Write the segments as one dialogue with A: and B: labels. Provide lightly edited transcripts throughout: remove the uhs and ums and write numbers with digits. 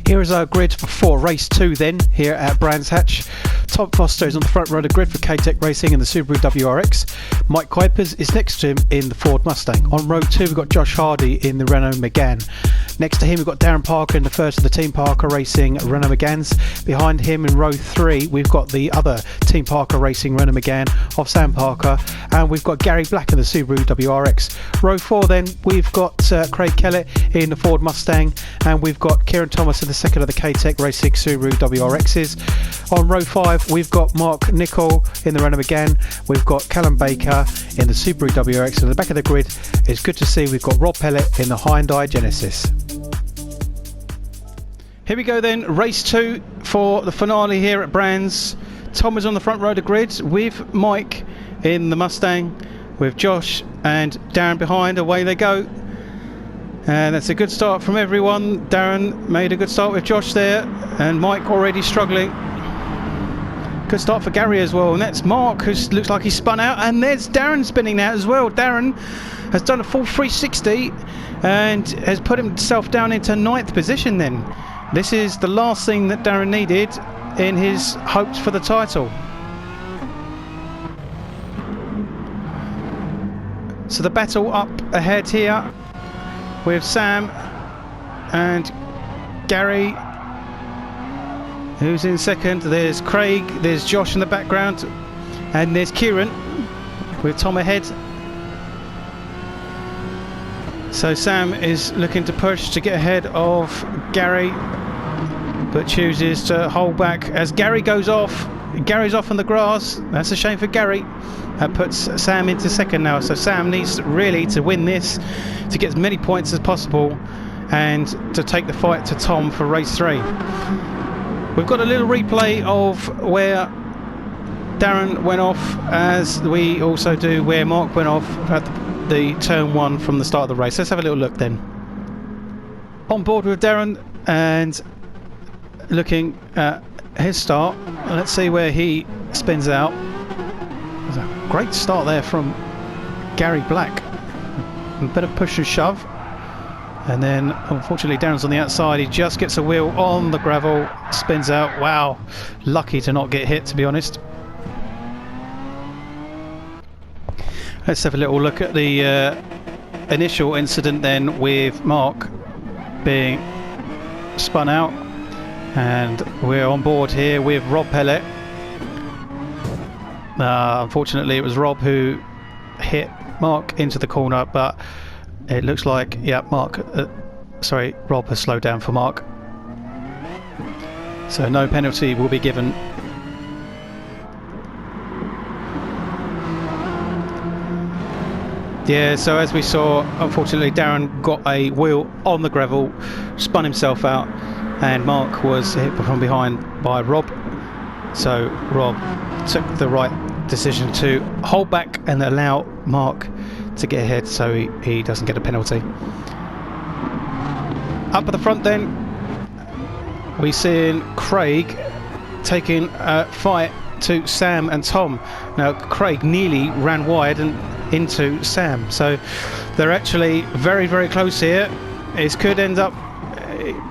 A: Here is our grid for race 2 then, here at Brands Hatch. Tom Foster is on the front row of the grid for K-Tech Racing in the Subaru WRX. Mike Kuipers is next to him in the Ford Mustang. On row 2 we've got Josh Hardy in the Renault Megane. Next to him we've got Darren Parker in the first of the Team Parker Racing Renault Meganes. Behind him in row 3 we've got the other Team Parker Racing Renault Megane of Sam Parker, and we've got Gary Black in the Subaru WRX. Row 4 then we've got Craig Kellett in the Ford Mustang, and we've got Kieran Thomas in the second of the K-Tech Racing Subaru WRXs. On row 5 we've got Mark Nichol in the Renault Megane, we've got Callum Baker in the Subaru WRX, and at the back of the grid it's good to see we've got Rob Pellet in the Hyundai Genesis. Here we go then, race 2 for the finale here at Brands. Tom is on the front row of the grid with Mike in the Mustang, with Josh and Darren behind. Away they go. And that's a good start from everyone. Darren made a good start with Josh there, and Mike already struggling. Good start for Gary as well, and that's Mark, who looks like he's spun out, and there's Darren spinning out as well. Darren has done a full 360 and has put himself down into 9th position then. This is the last thing that Darren needed in his hopes for the title. So the battle up ahead here with Sam and Gary, who's in second. There's Craig, there's Josh in the background, and there's Kieran with Tom ahead. So Sam is looking to push to get ahead of Gary, but chooses to hold back as Gary goes off. Gary's off on the grass. That's a shame for Gary. That puts Sam into second now. So Sam needs really to win this to get as many points as possible and to take the fight to Tom for race 3. We've got a little replay of where Darren went off, as we also do where Mark went off at the turn 1 from the start of the race. Let's have a little look then. On board with Darren and looking at his start. Let's see where he spins out. There's a great start there from Gary Black. A bit of push and shove, and then unfortunately Darren's on the outside. He just gets a wheel on the gravel, spins out. Wow, lucky to not get hit, to be honest. Let's have a little look at the initial incident then, with Mark being spun out, and we're on board here with Rob Pellet. Unfortunately it was Rob who hit Mark into the corner, but it looks like, yeah, Rob has slowed down for Mark, so no penalty will be given. Yeah, so as we saw, unfortunately Darren got a wheel on the gravel, spun himself out, and Mark was hit from behind by Rob. So Rob took the right decision to hold back and allow Mark to get ahead, so he doesn't get a penalty. Up at the front then, we see Craig taking a fight to Sam and Tom. Now Craig nearly ran wide and into Sam, so they're actually very, very close here. It could end up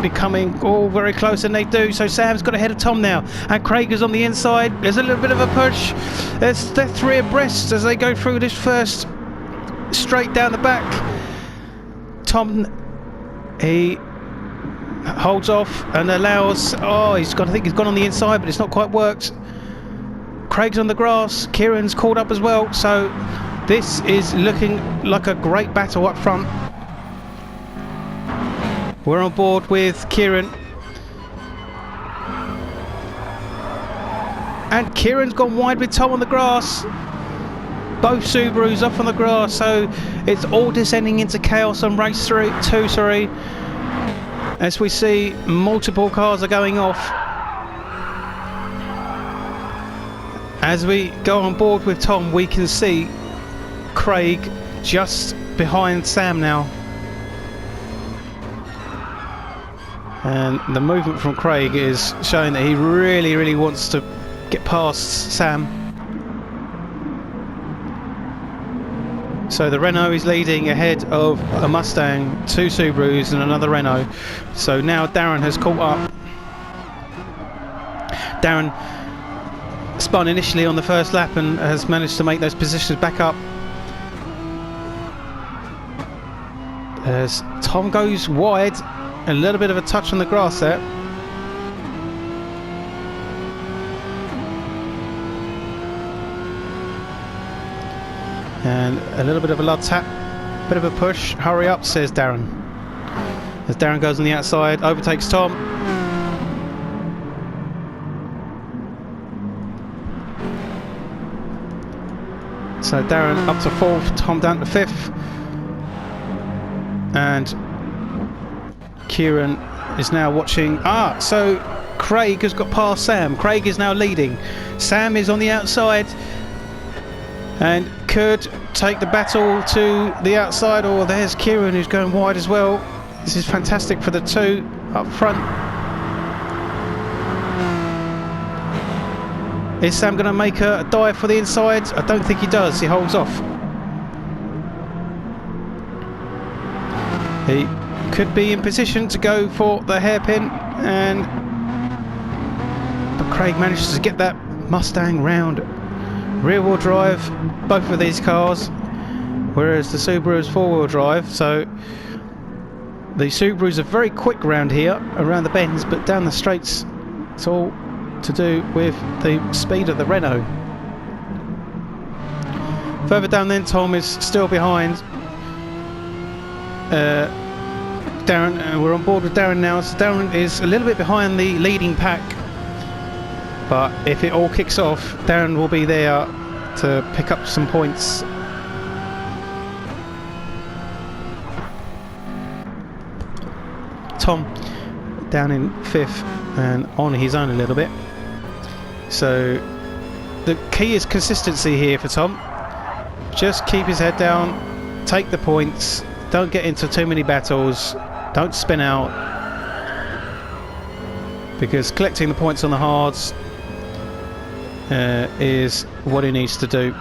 A: becoming all very close, and they do. So Sam's got ahead of Tom now, and Craig is on the inside. There's a little bit of a push. They're 3 abreast as they go through this first straight down the back. Tom, he holds off and allows, I think he's gone on the inside, but it's not quite worked. Craig's on the grass, Kieran's caught up as well, so this is looking like a great battle up front. We're on board with Kieran, and Kieran's gone wide with Tom on the grass. Both Subarus up on the grass, so it's all descending into chaos on race 2, as we see multiple cars are going off. As we go on board with Tom, we can see Craig just behind Sam now, and the movement from Craig is showing that he really, really wants to get past Sam. So the Renault is leading ahead of a Mustang, 2 Subarus and another Renault. So now Darren has caught up. Darren spun initially on the first lap and has managed to make those positions back up. As Tom goes wide, a little bit of a touch on the grass there. And a little bit of a lud tap, bit of a push. Hurry up, says Darren. As Darren goes on the outside, overtakes Tom. So Darren up to 4th, Tom down to 5th. And Kieran is now watching. So Craig has got past Sam. Craig is now leading. Sam is on the outside and could take the battle to the outside. Or there's Kieran who's going wide as well. This is fantastic for the 2 up front. Is Sam going to make a dive for the inside? I don't think he does. He holds off. He could be in position to go for the hairpin, but Craig manages to get that Mustang round. Rear-wheel drive, both of these cars, whereas the Subaru is 4-wheel drive. So the Subarus are very quick around here, around the bends, but down the straights, it's all to do with the speed of the Renault. Further down then, Tom is still behind Darren. We're on board with Darren now, so Darren is a little bit behind the leading pack, but if it all kicks off, Darren will be there to pick up some points. Tom down in 5th and on his own a little bit. So the key is consistency here for Tom. Just keep his head down, take the points, don't get into too many battles, don't spin out, because collecting the points on the hards is what he needs to do.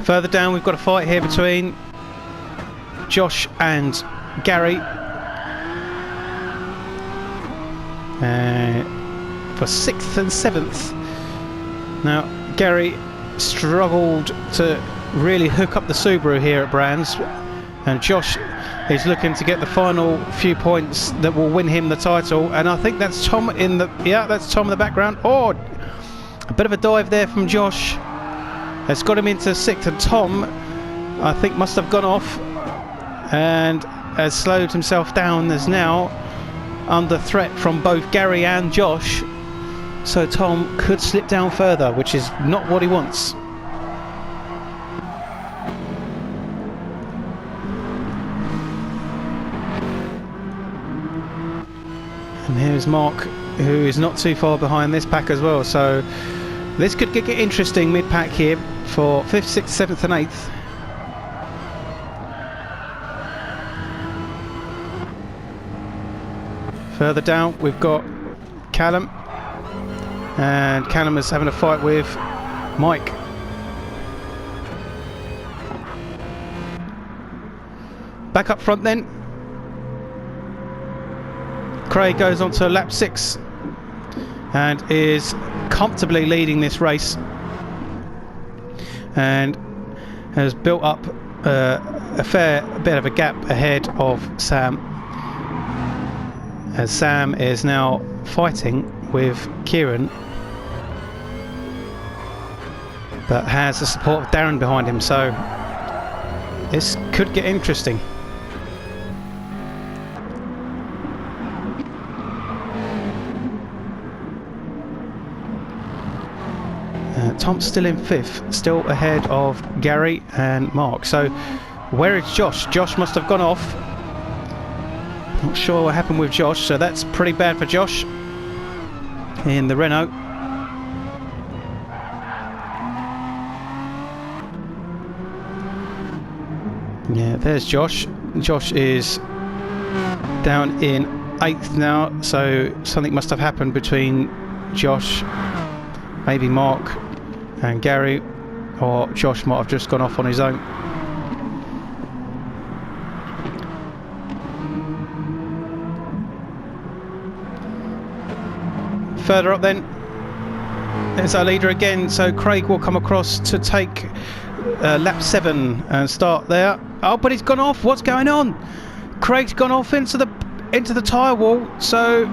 A: Further down we've got a fight here between Josh and Gary for 6th and 7th. Now Gary struggled to really hook up the Subaru here at Brands, and Josh is looking to get the final few points that will win him the title. And I think that's Tom in the that's Tom in the background. Oh, a bit of a dive there from Josh has got him into 6th, and Tom I think must have gone off and has slowed himself down. There's now under threat from both Gary and Josh, so Tom could slip down further, which is not what he wants. And here's Mark, who is not too far behind this pack as well, so this could get interesting mid-pack here for 5th, 6th, 7th and 8th. Further down we've got Callum, and Callum is having a fight with Mike. Back up front then, Craig goes on to lap 6 and is comfortably leading this race, and has built up a fair bit of a gap ahead of Sam, as Sam is now fighting with Kieran, but has the support of Darren behind him, so this could get interesting. Tom's still in 5th, still ahead of Gary and Mark. So where is Josh? Josh must have gone off. Not sure what happened with Josh, so that's pretty bad for Josh in the Renault. Yeah, there's Josh. Josh is down in 8th now, so something must have happened between Josh, maybe Mark and Gary. or Josh might have just gone off on his own. Further up then, there's our leader again, so Craig will come across to take lap 7 and start there. Oh, but he's gone off. What's going on? Craig's gone off into the tyre wall, so,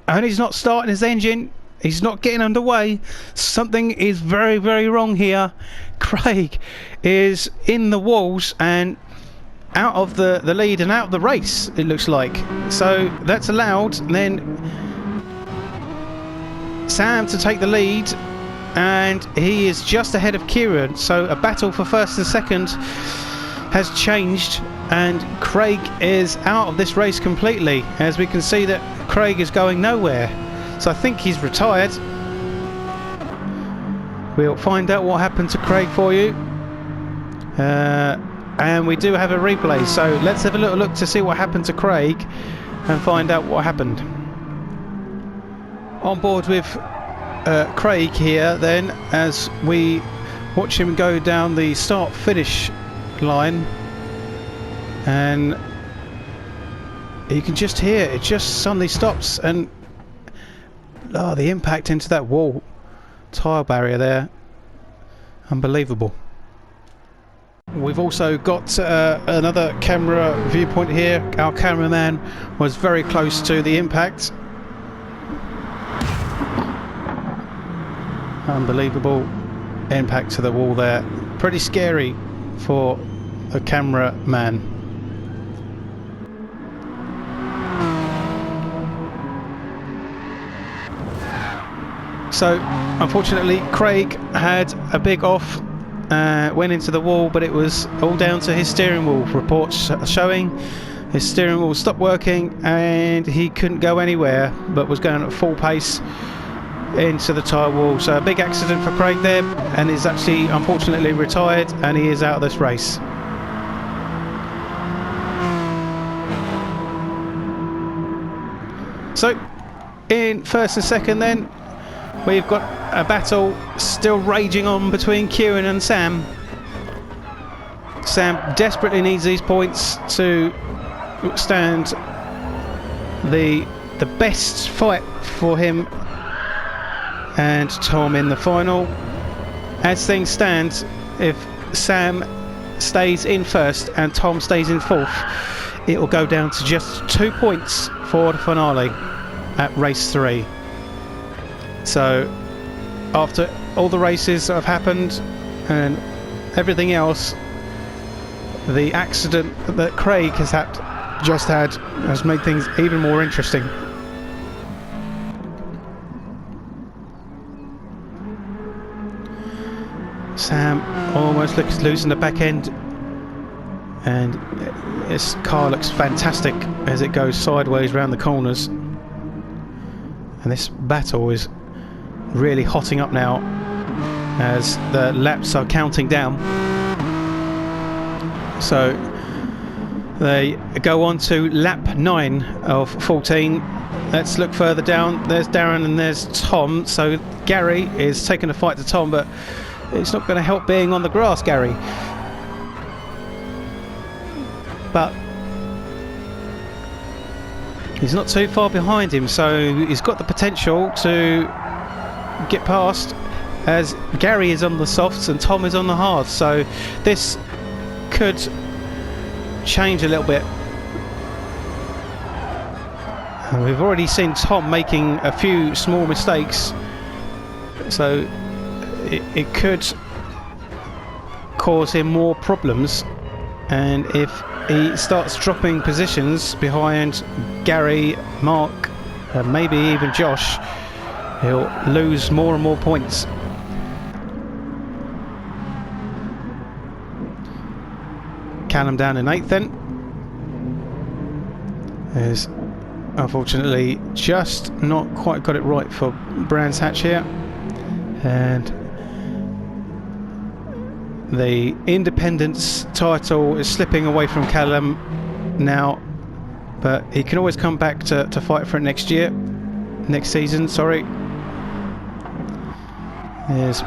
A: and he's not starting his engine. He's not getting underway. Something is very, very wrong here. Craig is in the walls and out of the lead and out of the race, it looks like. So that's allowed. Then Sam to take the lead, and he is just ahead of Kieran. So a battle for first and second has changed, and Craig is out of this race completely. As we can see that Craig is going nowhere. So I think he's retired. We'll find out what happened to Craig for you. And we do have a replay, so let's have a little look to see what happened to Craig and find out what happened. On board with Craig here then, as we watch him go down the start-finish line, and you can just hear it just suddenly stops, and the impact into that wall tyre barrier there, unbelievable. We've also got another camera viewpoint here. Our cameraman was very close to the impact. Unbelievable impact to the wall there. Pretty scary for a cameraman. So unfortunately Craig had a big off, went into the wall, but it was all down to his steering wheel. Reports showing his steering wheel stopped working and he couldn't go anywhere, but was going at full pace into the tyre wall. So a big accident for Craig there, and he's actually unfortunately retired, and he is out of this race. So in first and second then, we've got a battle still raging on between Kieran and Sam. Sam desperately needs these points to stand the best fight for him and Tom in the final. As things stand, if Sam stays in first and Tom stays in fourth, it will go down to just 2 points for the finale at race 3. So after all the races that have happened and everything else, the accident that Craig has just had has made things even more interesting. Sam almost looks losing the back end, and this car looks fantastic as it goes sideways around the corners, and this battle is really hotting up now as the laps are counting down. So they go on to lap 9 of 14. Let's look further down. There's Darren and there's Tom. So Gary is taking a fight to Tom, but it's not going to help being on the grass, Gary. But he's not too far behind him, so he's got the potential to get past, as Gary is on the softs and Tom is on the hards. So this could change a little bit. And we've already seen Tom making a few small mistakes, so it could cause him more problems. And if he starts dropping positions behind Gary, Mark, maybe even Josh, he'll lose more and more points. Callum down in 8th then. There's unfortunately just not quite got it right for Brands Hatch here, and the Independence title is slipping away from Callum now, but he can always come back to fight for it next season, sorry. There's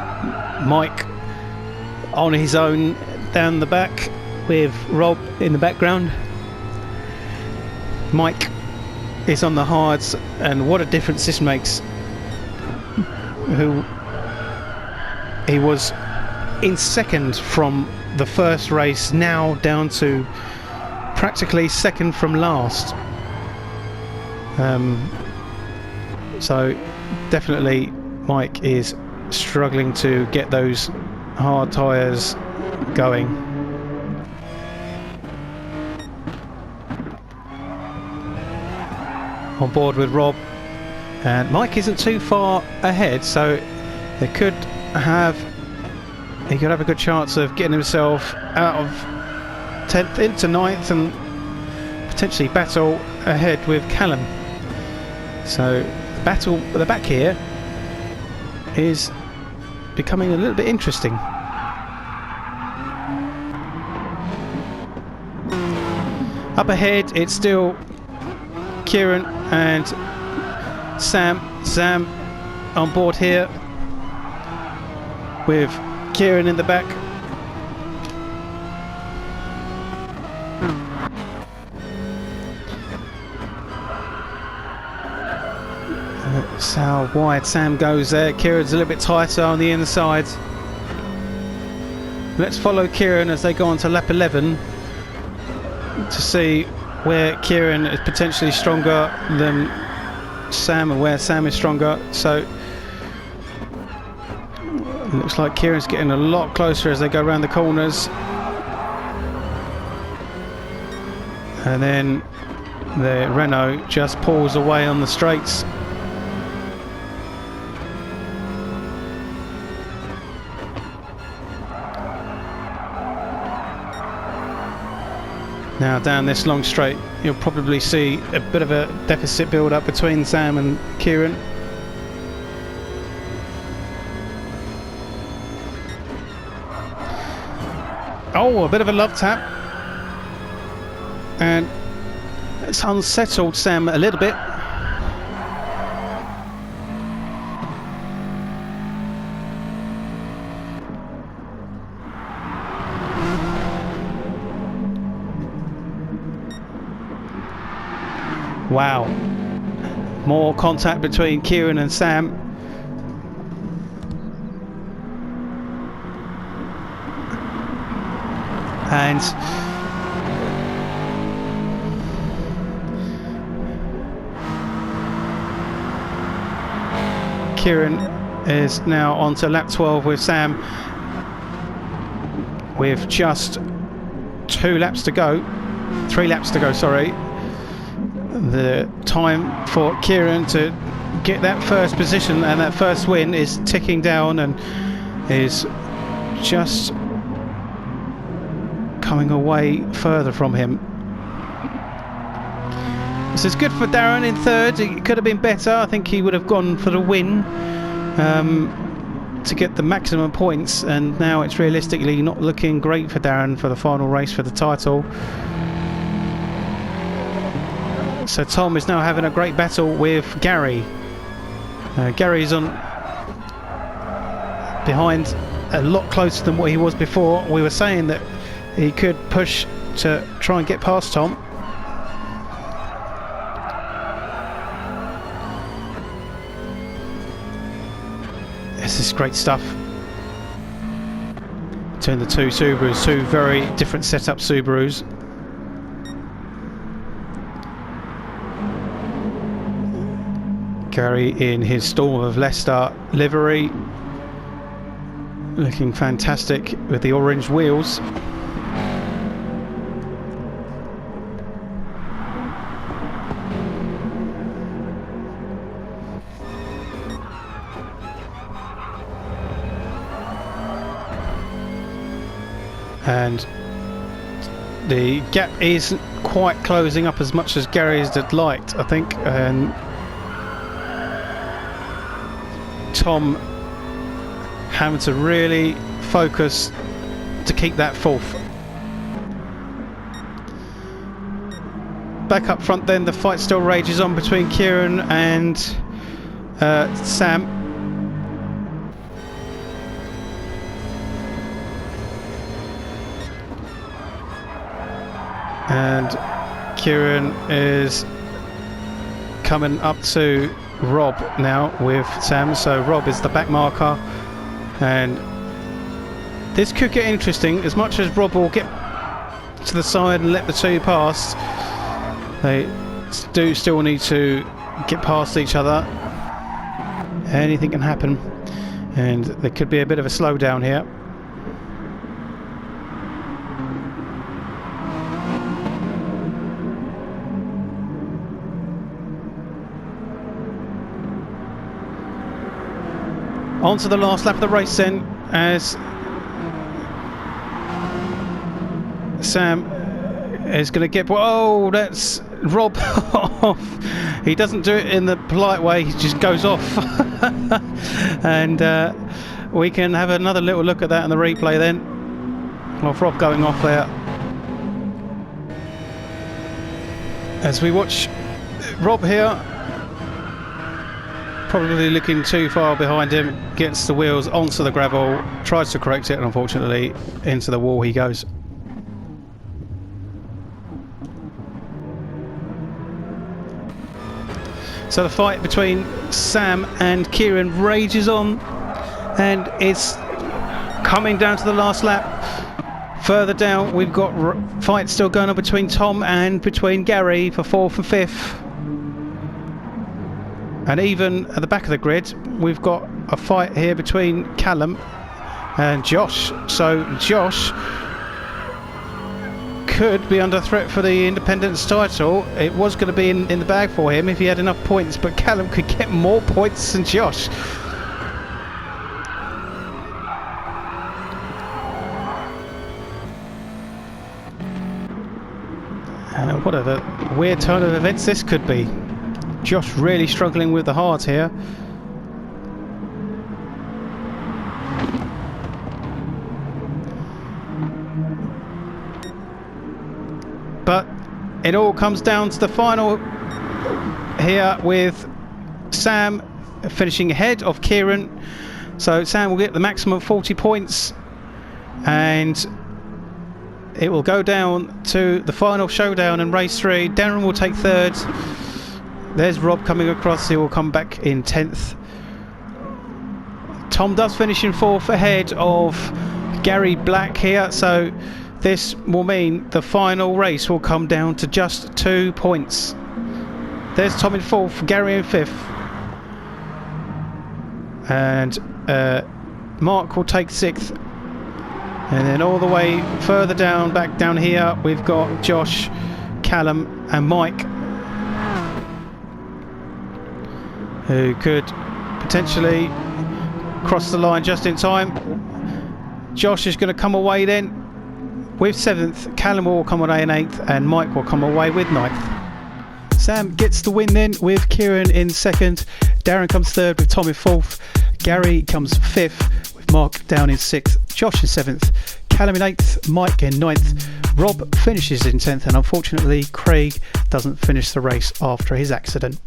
A: Mike on his own down the back with Rob in the background. Mike is on the hards, and what a difference this makes. He was in second from the first race, now down to practically second from last. So definitely Mike is struggling to get those hard tyres going. On board with Rob, and Mike isn't too far ahead, so he could have a good chance of getting himself out of 10th into 9th and potentially battle ahead with Callum. So the battle at the back here is becoming a little bit interesting. Up ahead it's still Kieran and Sam on board here with Kieran in the back. That's how wide Sam goes there. Kieran's a little bit tighter on the inside. Let's follow Kieran as they go on to lap 11 to see where Kieran is potentially stronger than Sam and where Sam is stronger. So it looks like Kieran's getting a lot closer as they go around the corners. And then the Renault just pulls away on the straights. Now down this long straight you'll probably see a bit of a deficit build up between Sam and Kieran. Oh, a bit of a love tap, and it's unsettled Sam a little bit. Wow, more contact between Kieran and Sam. And Kieran is now on to lap 12 with Sam with just 3 laps to go, sorry. The time for Kieran to get that first position and that first win is ticking down and is just coming away further from him. This is good for Darren in third. It could have been better. I think he would have gone for the win to get the maximum points, and now it's realistically not looking great for Darren for the final race for the title. So Tom is now having a great battle with Gary. Gary's on behind a lot closer than what he was before. We were saying that he could push to try and get past Tom. This is great stuff between the two Subarus, two very different setup Subarus. Gary in his Storm of Leicester livery, looking fantastic with the orange wheels. And the gap isn't quite closing up as much as Gary's had liked, I think, and Tom having to really focus to keep that fourth. Back up front then, the fight still rages on between Kieran and Sam. Kieran is coming up to Rob now with Sam, so Rob is the back marker, and this could get interesting. As much as Rob will get to the side and let the two pass, they do still need to get past each other. Anything can happen, and there could be a bit of a slowdown here. On to the last lap of the race then, as Sam is going to get... Oh, that's Rob off. He doesn't do it in the polite way, he just goes off. And we can have another little look at that in the replay then, of Rob going off there. As we watch Rob here, probably looking too far behind him, gets the wheels onto the gravel, tries to correct it, and unfortunately into the wall he goes. So the fight between Sam and Kieran rages on, and it's coming down to the last lap. Further down we've got fights still going on between Tom and between Gary for 4th and 5th. And even at the back of the grid we've got a fight here between Callum and Josh. So Josh could be under threat for the independence title. It was going to be in the bag for him if he had enough points, but Callum could get more points than Josh. What a weird turn of events this could be. Josh really struggling with the hard here. But it all comes down to the final here, with Sam finishing ahead of Kieran. So Sam will get the maximum 40 points, and it will go down to the final showdown in race 3. Darren will take 3rd. There's Rob coming across, he will come back in 10th. Tom does finish in 4th ahead of Gary Black here, so this will mean the final race will come down to just 2 points. There's Tom in 4th, Gary in 5th. And Mark will take 6th. And then all the way further down, back down here, we've got Josh, Callum and Mike, who could potentially cross the line just in time. Josh is going to come away then with 7th, Callum will come away in 8th, and Mike will come away with 9th. Sam gets the win then with Kieran in 2nd, Darren comes 3rd with Tom in 4th, Gary comes 5th with Mark down in 6th, Josh in 7th, Callum in 8th, Mike in 9th, Rob finishes in 10th, and unfortunately Craig doesn't finish the race after his accident.